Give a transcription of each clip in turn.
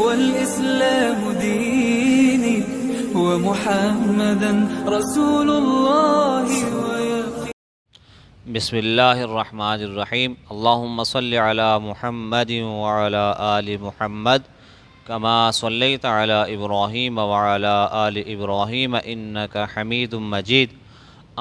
والإسلام ديني ومحمدا رسول الله ويقين. بسم اللہ الرحمن الرحیم اللہم صلی علی محمد وعلی آل محمد کما صلیت علی ابراہیم وعلی آل ابراہیم انک حمید مجید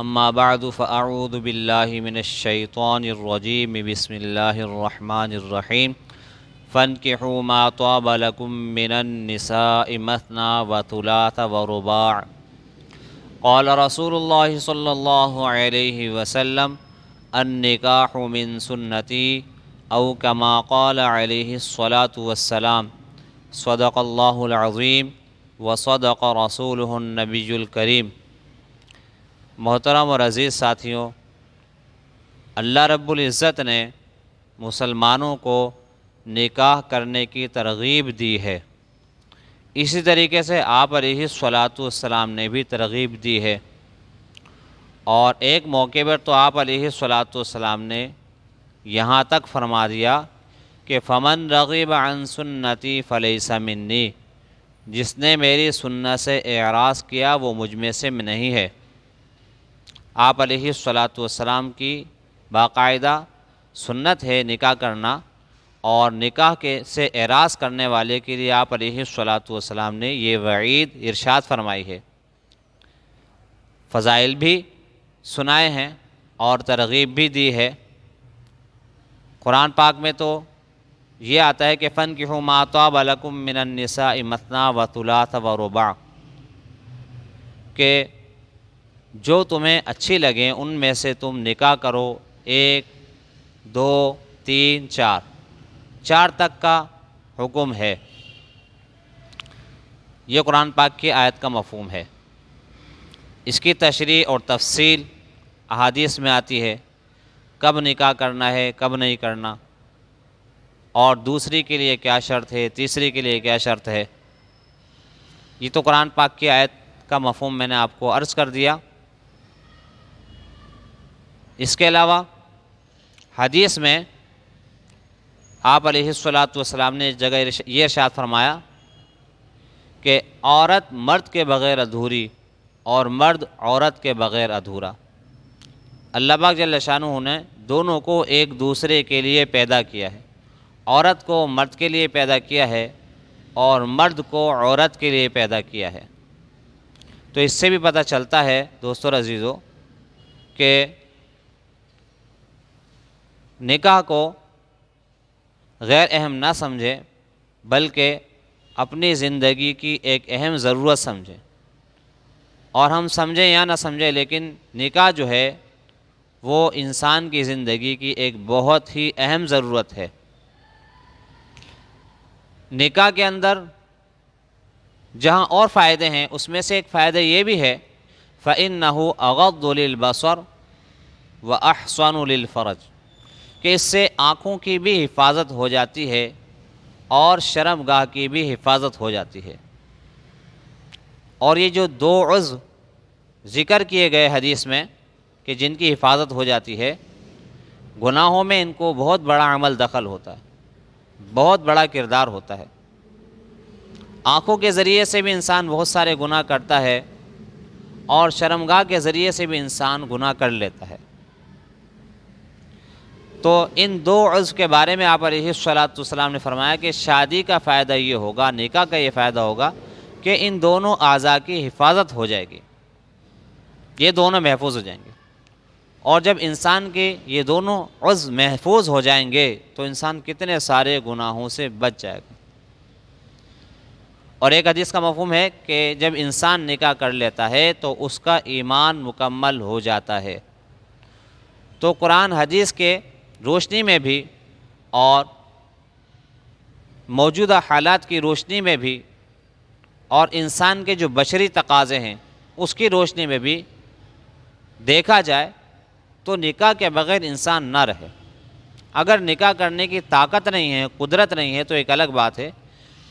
اما بعد فاعوذ باللہ من الشیطان الرجیم بسم اللہ الرحمن الرحیم فانکحوا ما طاب لکم من النساء مثنى وثلاث ورباع قال رسول اللہ صلی اللہ علیہ وسلم النکاح من سنتی او کما قال علیہ الصلاة والسلام صدق اللہ العظیم وصدق رسولہ النبی الکریم۔ محترم اور عزیز ساتھیوں، اللہ رب العزت نے مسلمانوں کو نکاح کرنے کی ترغیب دی ہے، اسی طریقے سے آپ علیہ الصلاۃ والسلام نے بھی ترغیب دی ہے، اور ایک موقع پر تو آپ علیہ الصلاۃ والسلام نے یہاں تک فرما دیا کہ فمن رغب عن سنتی فلیس منی، جس نے میری سنت سے اعراض کیا وہ مجھ میں سے نہیں ہے۔ آپ علیہ الصلاۃ والسلام کی باقاعدہ سنت ہے نکاح کرنا، اور نکاح سے اعراض کرنے والے کے لیے آپ علیہ الصلاۃ والسلام نے یہ وعید ارشاد فرمائی ہے، فضائل بھی سنائے ہیں اور ترغیب بھی دی ہے۔ قرآن پاک میں تو یہ آتا ہے کہ فانکحوا ما طاب لکم من النساء مثنى وثلاث ورباع، کہ جو تمہیں اچھی لگیں ان میں سے تم نکاح کرو، 1 2 3 4 تک کا حکم ہے۔ یہ قرآن پاک کی آیت کا مفہوم ہے۔ اس کی تشریح اور تفصیل احادیث میں آتی ہے، کب نکاح کرنا ہے کب نہیں کرنا، اور دوسری کے لیے کیا شرط ہے، تیسری کے لیے کیا شرط ہے۔ یہ تو قرآن پاک کی آیت کا مفہوم میں نے آپ کو عرض کر دیا۔ اس کے علاوہ حدیث میں آپ علیہ الصلاۃ والسلام نے جگہ یہ ارشاد فرمایا کہ عورت مرد کے بغیر ادھوری اور مرد عورت کے بغیر ادھورا۔ اللہ پاک جل شانہ نے دونوں کو ایک دوسرے کے لیے پیدا کیا ہے، عورت کو مرد کے لیے پیدا کیا ہے اور مرد کو عورت کے لیے پیدا کیا ہے۔ تو اس سے بھی پتہ چلتا ہے دوستو اور عزیزو کہ نکاح کو غیر اہم نہ سمجھے بلکہ اپنی زندگی کی ایک اہم ضرورت سمجھیں، اور ہم سمجھیں یا نہ سمجھیں لیکن نکاح جو ہے وہ انسان کی زندگی کی ایک بہت ہی اہم ضرورت ہے۔ نکاح کے اندر جہاں اور فائدے ہیں اس میں سے ایک فائدہ یہ بھی ہے فَإِنَّهُ أَغَضُّ لِلْبَصَرِ وَأَحْصَنُ لِلْفَرْجِ، کہ اس سے آنکھوں کی بھی حفاظت ہو جاتی ہے اور شرم گاہ کی بھی حفاظت ہو جاتی ہے۔ اور یہ جو 2 عضو ذکر کیے گئے حدیث میں کہ جن کی حفاظت ہو جاتی ہے، گناہوں میں ان کو بہت بڑا عمل دخل ہوتا ہے، بہت بڑا کردار ہوتا ہے۔ آنکھوں کے ذریعے سے بھی انسان بہت سارے گناہ کرتا ہے، اور شرمگاہ کے ذریعے سے بھی انسان گناہ کر لیتا ہے۔ تو ان 2 عضو کے بارے میں آپ علیہ الصلاۃ والسلام نے فرمایا کہ شادی کا فائدہ یہ ہوگا، نکاح کا یہ فائدہ ہوگا کہ ان دونوں اعضاء کی حفاظت ہو جائے گی، یہ دونوں محفوظ ہو جائیں گے۔ اور جب انسان کے یہ دونوں عضو محفوظ ہو جائیں گے تو انسان کتنے سارے گناہوں سے بچ جائے گا۔ اور ایک حدیث کا مفہوم ہے کہ جب انسان نکاح کر لیتا ہے تو اس کا ایمان مکمل ہو جاتا ہے۔ تو قرآن حدیث کے روشنی میں بھی اور موجودہ حالات کی روشنی میں بھی اور انسان کے جو بشری تقاضے ہیں اس کی روشنی میں بھی دیکھا جائے تو نکاح کے بغیر انسان نہ رہے۔ اگر نکاح کرنے کی طاقت نہیں ہے، قدرت نہیں ہے تو ایک الگ بات ہے،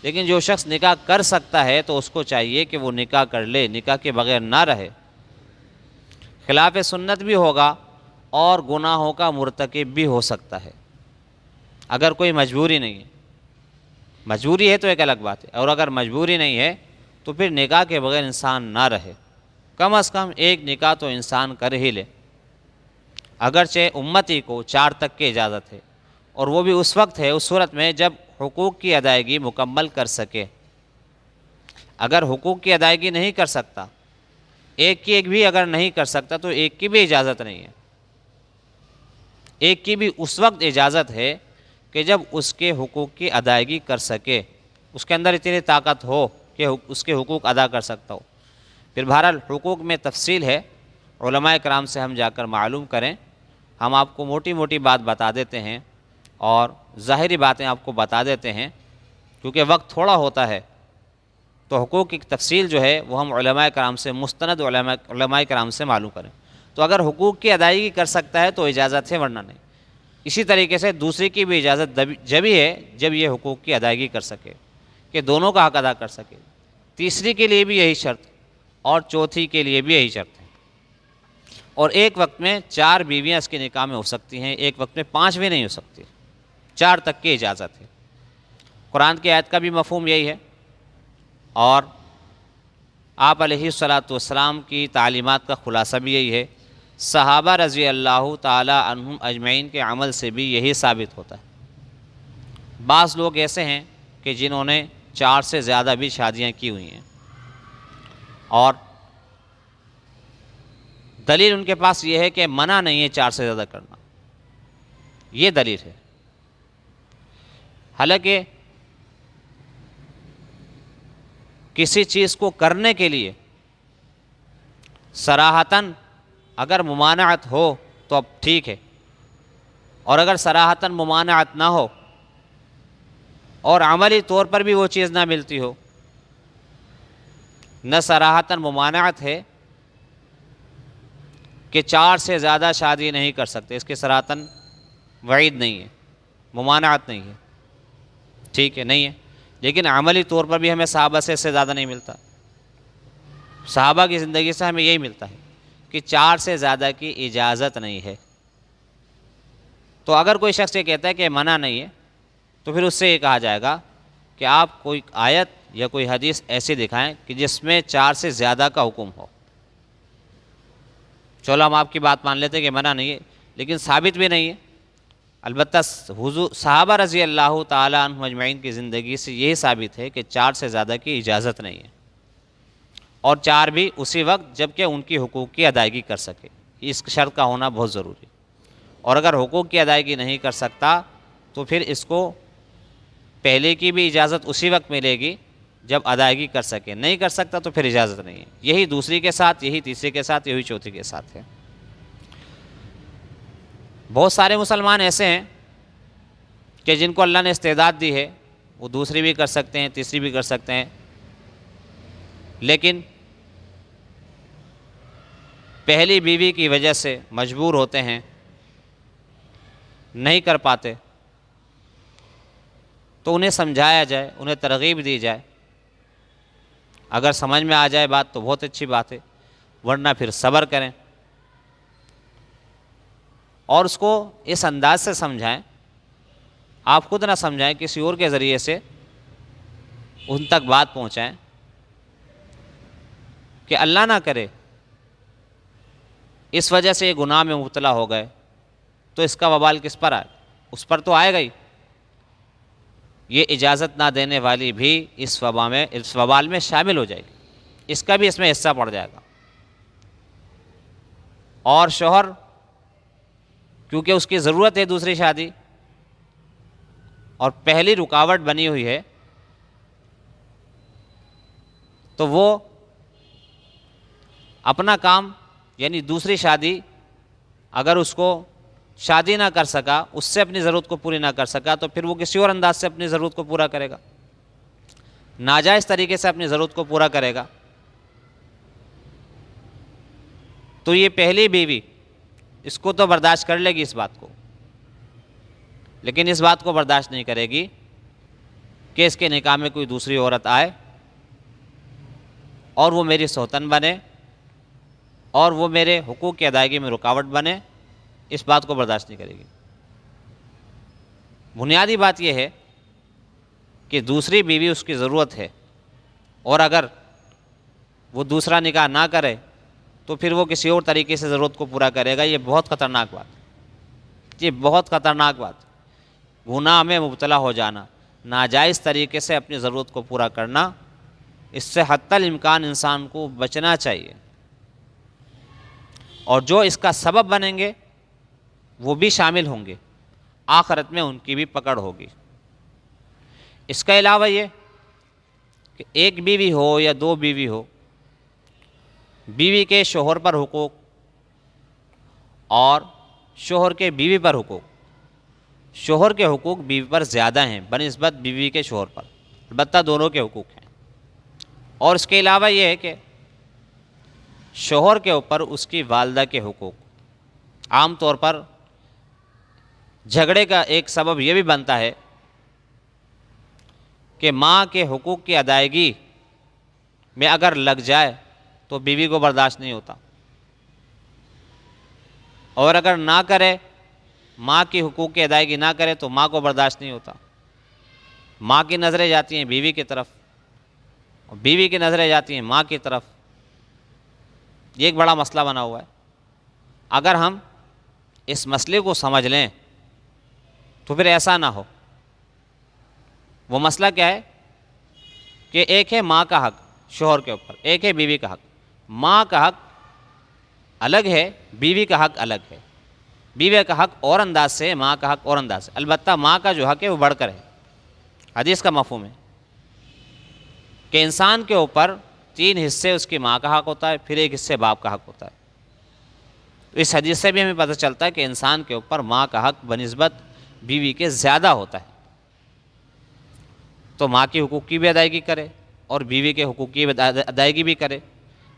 لیکن جو شخص نکاح کر سکتا ہے تو اس کو چاہیے کہ وہ نکاح کر لے، نکاح کے بغیر نہ رہے۔ خلاف سنت بھی ہوگا اور گناہوں کا مرتکب بھی ہو سکتا ہے اگر کوئی مجبوری نہیں ہے، مجبوری ہے تو ایک الگ بات ہے، اور اگر مجبوری نہیں ہے تو پھر نکاح کے بغیر انسان نہ رہے، کم از کم ایک نکاح تو انسان کر ہی لے۔ اگرچہ امتی کو 4 تک کی اجازت ہے، اور وہ بھی اس وقت ہے، اس صورت میں جب حقوق کی ادائیگی مکمل کر سکے۔ اگر حقوق کی ادائیگی نہیں کر سکتا، ایک کی ایک بھی اگر نہیں کر سکتا، تو ایک کی بھی اجازت نہیں ہے۔ ایک کی بھی اس وقت اجازت ہے کہ جب اس کے حقوق کی ادائیگی کر سکے، اس کے اندر اتنی طاقت ہو کہ اس کے حقوق ادا کر سکتا ہو۔ پھر بہرحال حقوق میں تفصیل ہے، علماء کرام سے ہم جا کر معلوم کریں، ہم آپ کو موٹی موٹی بات بتا دیتے ہیں اور ظاہری باتیں آپ کو بتا دیتے ہیں، کیونکہ وقت تھوڑا ہوتا ہے، تو حقوق کی تفصیل جو ہے وہ ہم علماء کرام سے، مستند علماء کرام سے معلوم کریں۔ تو اگر حقوق کی ادائیگی کر سکتا ہے تو اجازت ہے، ورنہ نہیں۔ اسی طریقے سے دوسری کی بھی اجازت جب ہی ہے جب یہ حقوق کی ادائیگی کر سکے، کہ دونوں کا حق ادا کر سکے۔ تیسری کے لیے بھی یہی شرط، اور چوتھی کے لیے بھی یہی شرط ہے۔ اور ایک وقت میں 4 بیویاں اس کے نکاح میں ہو سکتی ہیں، ایک وقت میں 5 بھی نہیں ہو سکتی، 4 تک کی اجازت ہے۔ قرآن کی آیت کا بھی مفہوم یہی ہے، اور آپ علیہ الصلاۃ والسلام کی تعلیمات کا خلاصہ بھی یہی ہے۔ صحابہ رضی اللہ تعالی عنہم اجمعین کے عمل سے بھی یہی ثابت ہوتا ہے۔ بعض لوگ ایسے ہیں کہ جنہوں نے 4 سے زیادہ بھی شادیاں کی ہوئی ہیں، اور دلیل ان کے پاس یہ ہے کہ منع نہیں ہے 4 سے زیادہ کرنا، یہ دلیل ہے۔ حالانکہ کسی چیز کو کرنے کے لیے صراحتاً اگر ممانعت ہو تو اب ٹھیک ہے، اور اگر صراحتاً ممانعت نہ ہو اور عملی طور پر بھی وہ چیز نہ ملتی ہو، نہ صراحتاً ممانعت ہے کہ 4 سے زیادہ شادی نہیں کر سکتے، اس کے صراحتاً وعید نہیں ہے، ممانعت نہیں ہے، ٹھیک ہے، نہیں ہے، لیکن عملی طور پر بھی ہمیں صحابہ سے اس سے زیادہ نہیں ملتا۔ صحابہ کی زندگی سے ہمیں یہی ملتا ہے کہ 4 سے زیادہ کی اجازت نہیں ہے۔ تو اگر کوئی شخص یہ کہتا ہے کہ منع نہیں ہے، تو پھر اس سے یہ کہا جائے گا کہ آپ کوئی آیت یا کوئی حدیث ایسی دکھائیں کہ جس میں 4 سے زیادہ کا حکم ہو۔ چلو ہم آپ کی بات مان لیتے ہیں کہ منع نہیں ہے، لیکن ثابت بھی نہیں ہے۔ البتہ حضور صحابہ رضی اللہ تعالیٰ عنہم اجمعین کی زندگی سے یہی ثابت ہے کہ 4 سے زیادہ کی اجازت نہیں ہے، اور 4 بھی اسی وقت جب کہ ان کی حقوق کی ادائیگی کر سکے، اس شرط کا ہونا بہت ضروری ہے۔ اور اگر حقوق کی ادائیگی نہیں کر سکتا تو پھر اس کو پہلے کی بھی اجازت اسی وقت ملے گی جب ادائیگی کر سکے، نہیں کر سکتا تو پھر اجازت نہیں ہے۔ یہی دوسری کے ساتھ، یہی تیسری کے ساتھ، یہی چوتھی کے ساتھ ہے۔ بہت سارے مسلمان ایسے ہیں کہ جن کو اللہ نے استعداد دی ہے، وہ دوسری بھی کر سکتے ہیں، تیسری بھی کر سکتے ہیں، لیکن پہلی بیوی کی وجہ سے مجبور ہوتے ہیں، نہیں کر پاتے، تو انہیں سمجھایا جائے، انہیں ترغیب دی جائے۔ اگر سمجھ میں آ جائے بات تو بہت اچھی بات ہے، ورنہ پھر صبر کریں اور اس کو اس انداز سے سمجھائیں، آپ خود نہ سمجھائیں، کسی اور کے ذریعے سے ان تک بات پہنچائیں کہ اللہ نہ کرے اس وجہ سے یہ گناہ میں مبتلا ہو گئے تو اس کا وبال کس پر آئے؟ اس پر تو آئے گا ہی۔ یہ اجازت نہ دینے والی بھی اس وبال میں شامل ہو جائے گی، اس کا بھی اس میں حصہ پڑ جائے گا۔ اور شوہر کیونکہ اس کی ضرورت ہے دوسری شادی، اور پہلی رکاوٹ بنی ہوئی ہے، تو وہ اپنا کام یعنی دوسری شادی اگر اس کو شادی نہ کر سکا، اس سے اپنی ضرورت کو پوری نہ کر سکا، تو پھر وہ کسی اور انداز سے اپنی ضرورت کو پورا کرے گا، ناجائز طریقے سے اپنی ضرورت کو پورا کرے گا۔ تو یہ پہلی بیوی اس کو تو برداشت کر لے گی اس بات کو، لیکن اس بات کو برداشت نہیں کرے گی کہ اس کے نکاح میں کوئی دوسری عورت آئے اور وہ میری سوتن بنے اور وہ میرے حقوق کی ادائیگی میں رکاوٹ بنے، اس بات کو برداشت نہیں کرے گی۔ بنیادی بات یہ ہے کہ دوسری بیوی اس کی ضرورت ہے، اور اگر وہ دوسرا نکاح نہ کرے تو پھر وہ کسی اور طریقے سے ضرورت کو پورا کرے گا، یہ بہت خطرناک بات ہے، یہ بہت خطرناک بات ہے۔ گناہ میں مبتلا ہو جانا، ناجائز طریقے سے اپنی ضرورت کو پورا کرنا، اس سے حتی الامکان انسان کو بچنا چاہیے، اور جو اس کا سبب بنیں گے وہ بھی شامل ہوں گے، آخرت میں ان کی بھی پکڑ ہوگی۔ اس کے علاوہ یہ کہ ایک بیوی ہو یا دو بیوی ہو، بیوی کے شوہر پر حقوق اور شوہر کے بیوی پر حقوق، شوہر کے حقوق بیوی پر زیادہ ہیں بنسبت بیوی کے شوہر پر، البتہ دونوں کے حقوق ہیں۔ اور اس کے علاوہ یہ ہے کہ شوہر کے اوپر اس کی والدہ کے حقوق، عام طور پر جھگڑے کا ایک سبب یہ بھی بنتا ہے کہ ماں کے حقوق کی ادائیگی میں اگر لگ جائے تو بیوی کو برداشت نہیں ہوتا، اور اگر نہ کرے، ماں کی حقوق کی ادائیگی نہ کرے تو ماں کو برداشت نہیں ہوتا۔ ماں کی نظریں جاتی ہیں بیوی کی طرف، اور بیوی کی نظریں جاتی ہیں ماں کی طرف، یہ ایک بڑا مسئلہ بنا ہوا ہے۔ اگر ہم اس مسئلے کو سمجھ لیں تو پھر ایسا نہ ہو۔ وہ مسئلہ کیا ہے کہ ایک ہے ماں کا حق شوہر کے اوپر، ایک ہے بیوی کا حق۔ ماں کا حق الگ ہے، بیوی کا حق الگ ہے۔ بیوی کا حق اور انداز سے، ماں کا حق اور انداز سے، البتہ ماں کا جو حق ہے وہ بڑھ کر ہے۔ حدیث کا مفہوم ہے کہ انسان کے اوپر 3 حصے اس کی ماں کا حق ہوتا ہے، پھر 1 حصے باپ کا حق ہوتا ہے۔ اس حدیث سے بھی ہمیں پتہ چلتا ہے کہ انسان کے اوپر ماں کا حق بنسبت بیوی کے زیادہ ہوتا ہے، تو ماں کی حقوق کی بھی ادائیگی کرے اور بیوی کے حقوق کی ادائیگی بھی کرے۔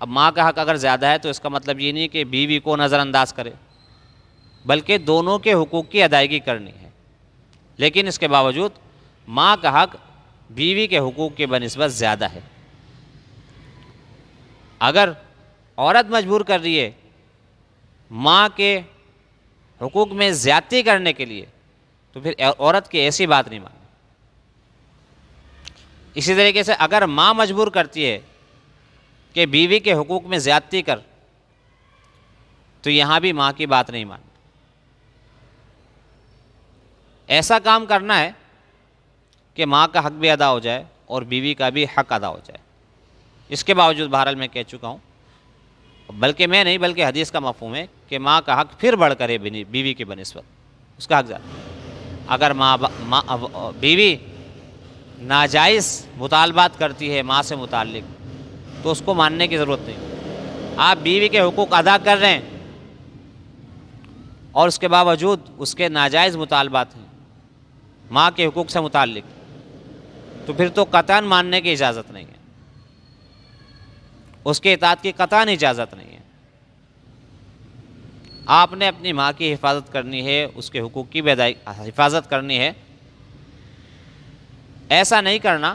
اب ماں کا حق اگر زیادہ ہے تو اس کا مطلب یہ نہیں کہ بیوی کو نظر انداز کرے، بلکہ دونوں کے حقوق کی ادائیگی کرنی ہے۔ لیکن اس کے باوجود ماں کا حق بیوی کے حقوق کی بنسبت زیادہ ہے۔ اگر عورت مجبور کر رہی ہے ماں کے حقوق میں زیادتی کرنے کے لیے تو پھر عورت کی ایسی بات نہیں مانیں۔ اسی طریقے سے اگر ماں مجبور کرتی ہے کہ بیوی کے حقوق میں زیادتی کر، تو یہاں بھی ماں کی بات نہیں مانیں۔ ایسا کام کرنا ہے کہ ماں کا حق بھی ادا ہو جائے اور بیوی کا بھی حق ادا ہو جائے۔ اس کے باوجود بہرحال میں کہہ چکا ہوں، بلکہ میں نہیں بلکہ حدیث کا مفہوم ہے کہ ماں کا حق پھر بڑھ کر ہے بیوی کی بنسبت، اس کا حق زیادہ۔ اگر بیوی ناجائز مطالبات کرتی ہے ماں سے متعلق تو اس کو ماننے کی ضرورت نہیں۔ آپ بیوی کے حقوق ادا کر رہے ہیں اور اس کے باوجود اس کے ناجائز مطالبات ہیں ماں کے حقوق سے متعلق، تو پھر تو قطعاً ماننے کی اجازت نہیں ہے، اس کے اطاعت کی قطعاً اجازت نہیں ہے۔ آپ نے اپنی ماں کی حفاظت کرنی ہے، اس کے حقوق کی بھی حفاظت کرنی ہے۔ ایسا نہیں کرنا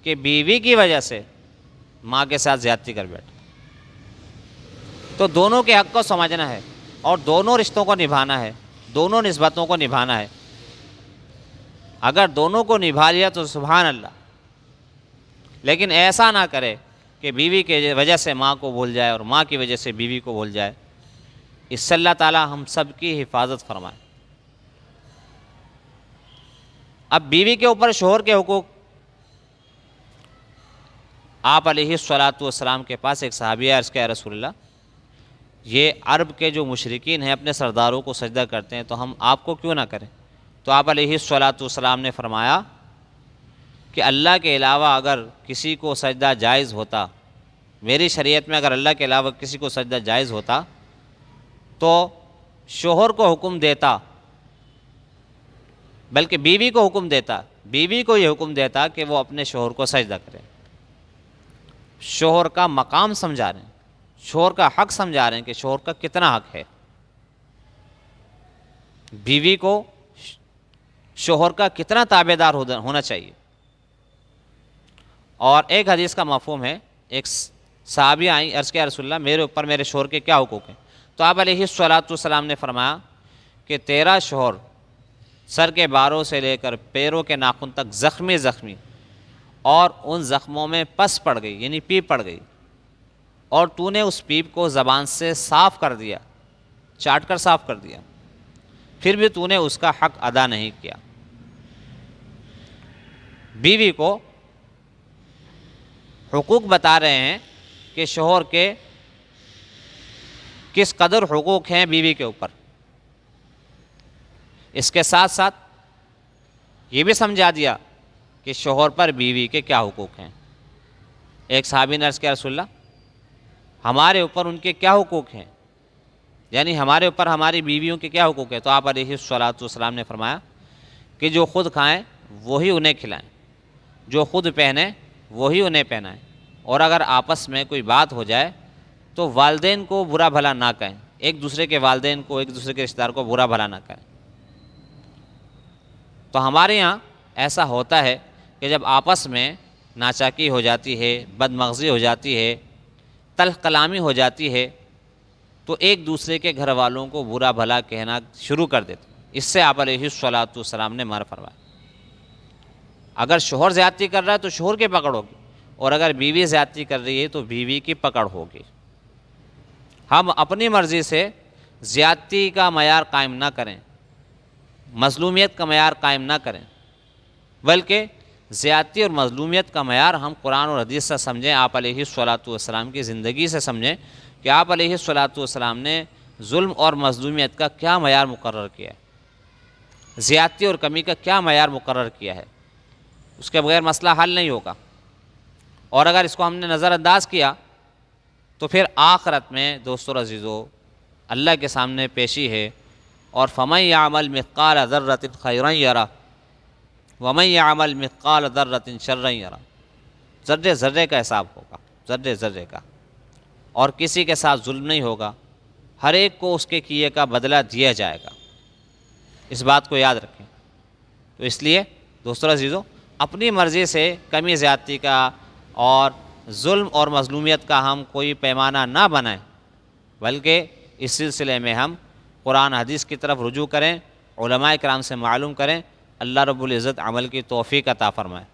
کہ بیوی کی وجہ سے ماں کے ساتھ زیادتی کر بیٹھے۔ تو دونوں کے حق کو سمجھنا ہے اور دونوں رشتوں کو نبھانا ہے، دونوں نسبتوں کو نبھانا ہے۔ اگر دونوں کو نبھا لیا تو سبحان اللہ، لیکن ایسا نہ کرے کہ بیوی کی وجہ سے ماں کو بھول جائے اور ماں کی وجہ سے بیوی کو بھول جائے۔ اس سے اللہ تعالی ہم سب کی حفاظت فرمائے۔ اب بیوی کے اوپر شوہر کے حقوق، آپ علیہ الصلاۃ والسلام کے پاس ایک صحابی عرض کیا رسول اللہ، یہ عرب کے جو مشرکین ہیں اپنے سرداروں کو سجدہ کرتے ہیں تو ہم آپ کو کیوں نہ کریں؟ تو آپ علیہ الصلاۃ والسلام نے فرمایا کہ اللہ کے علاوہ اگر کسی کو سجدہ جائز ہوتا، میری شریعت میں اگر اللہ کے علاوہ کسی کو سجدہ جائز ہوتا تو شوہر کو حکم دیتا، بلکہ بیوی کو حکم دیتا، بیوی کو یہ حکم دیتا کہ وہ اپنے شوہر کو سجدہ کرے۔ شوہر کا مقام سمجھا رہے ہیں، شوہر کا حق سمجھا رہے ہیں کہ شوہر کا کتنا حق ہے۔ بیوی کو شوہر کا کتنا تابع دار ہونا چاہیے۔ اور ایک حدیث کا مفہوم ہے، ایک صحابی آئیں عرض کیا رسول اللہ میرے اوپر میرے شوہر کے کیا حقوق ہیں؟ تو آپ علیہ الصلاۃ والسلام نے فرمایا کہ تیرا شوہر سر کے باروں سے لے کر پیروں کے ناخن تک زخمی زخمی، اور ان زخموں میں پس پڑ گئی یعنی پیپ پڑ گئی، اور تو نے اس پیپ کو زبان سے صاف کر دیا، چاٹ کر صاف کر دیا، پھر بھی تو نے اس کا حق ادا نہیں کیا۔ بیوی کو حقوق بتا رہے ہیں کہ شوہر کے کس قدر حقوق ہیں بیوی کے اوپر، اس کے ساتھ ساتھ یہ بھی سمجھا دیا کہ شوہر پر بیوی کے کیا حقوق ہیں۔ ایک صحابی نے عرض کیا رسول اللہ ہمارے اوپر ان کے کیا حقوق ہیں، یعنی ہمارے اوپر ہماری بیویوں کے کیا حقوق ہیں؟ تو آپ علیہ الصلاۃ والسلام نے فرمایا کہ جو خود کھائیں وہی انہیں کھلائیں، جو خود پہنیں وہی انہیں پہنائیں، اور اگر آپس میں کوئی بات ہو جائے تو والدین کو برا بھلا نہ کہیں، ایک دوسرے کے والدین کو، ایک دوسرے کے رشتہ دار کو برا بھلا نہ کہیں۔ تو ہمارے یہاں ایسا ہوتا ہے کہ جب آپس میں ناچاکی ہو جاتی ہے، بدمغزی ہو جاتی ہے، تلخ کلامی ہو جاتی ہے، تو ایک دوسرے کے گھر والوں کو برا بھلا کہنا شروع کر دیتے۔ اس سے آپ علیہ الصلاۃ والسلام نے منع فرمایا۔ اگر شوہر زیادتی کر رہا ہے تو شوہر کی پکڑ ہوگی، اور اگر بیوی زیادتی کر رہی ہے تو بیوی کی پکڑ ہوگی۔ ہم اپنی مرضی سے زیادتی کا معیار قائم نہ کریں، مظلومیت کا معیار قائم نہ کریں، بلکہ زیادتی اور مظلومیت کا معیار ہم قرآن اور حدیث سے سمجھیں، آپ علیہ الصلاۃ والسلام کی زندگی سے سمجھیں کہ آپ علیہ الصلاۃ والسلام نے ظلم اور مظلومیت کا کیا معیار مقرر کیا ہے، زیادتی اور کمی کا کیا معیار مقرر کیا ہے۔ اس کے بغیر مسئلہ حل نہیں ہوگا، اور اگر اس کو ہم نے نظر انداز کیا تو پھر آخرت میں دوستو عزیزو اللہ کے سامنے پیشی ہے، اور فَمَن يَعْمَلْ مِثْقَالَ ذَرَّةٍ خَيْرًا يَرَهُ وَمَن يَعْمَلْ مِثْقَالَ ذَرَّةٍ شَرًّا يَرَهُ۔ ذرے ذرے کا حساب ہوگا، ذرے ذرے کا، اور کسی کے ساتھ ظلم نہیں ہوگا، ہر ایک کو اس کے کیے کا بدلہ دیا جائے گا۔ اس بات کو یاد رکھیں۔ تو اس لیے دوستو عزیزو اپنی مرضی سے کمی زیادتی کا اور ظلم اور مظلومیت کا ہم کوئی پیمانہ نہ بنائیں، بلکہ اس سلسلے میں ہم قرآن حدیث کی طرف رجوع کریں، علماء کرام سے معلوم کریں۔ اللہ رب العزت عمل کی توفیق عطا فرمائے۔